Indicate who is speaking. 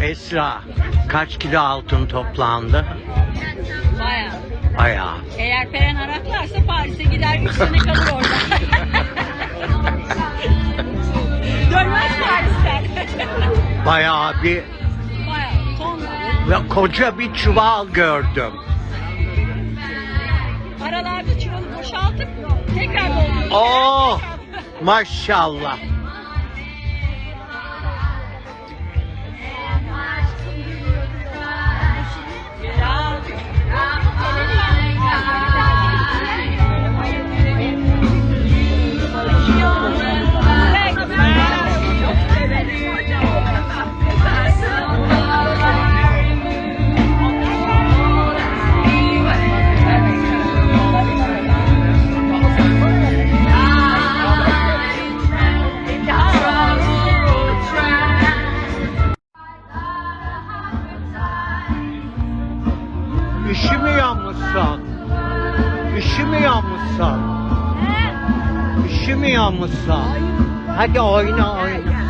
Speaker 1: Esra, kaç kilo altın toplandı?
Speaker 2: Bayağı.
Speaker 1: Bayağı.
Speaker 2: Eğer Peren araklarsa Paris'e gider 3 sene kalır orada. Dönmez Paris'ten.
Speaker 1: Bayağı bir
Speaker 2: Bayağı. Tonla.
Speaker 1: ve koca bir çuval gördüm.
Speaker 2: Aralarda çuvalı boşaltıp tekrar dolduruyor.
Speaker 1: Oh! Maşallah. Üşümüyor musun? Üşümüyor musun? Üşümüyor musun? Hadi oyna oyna.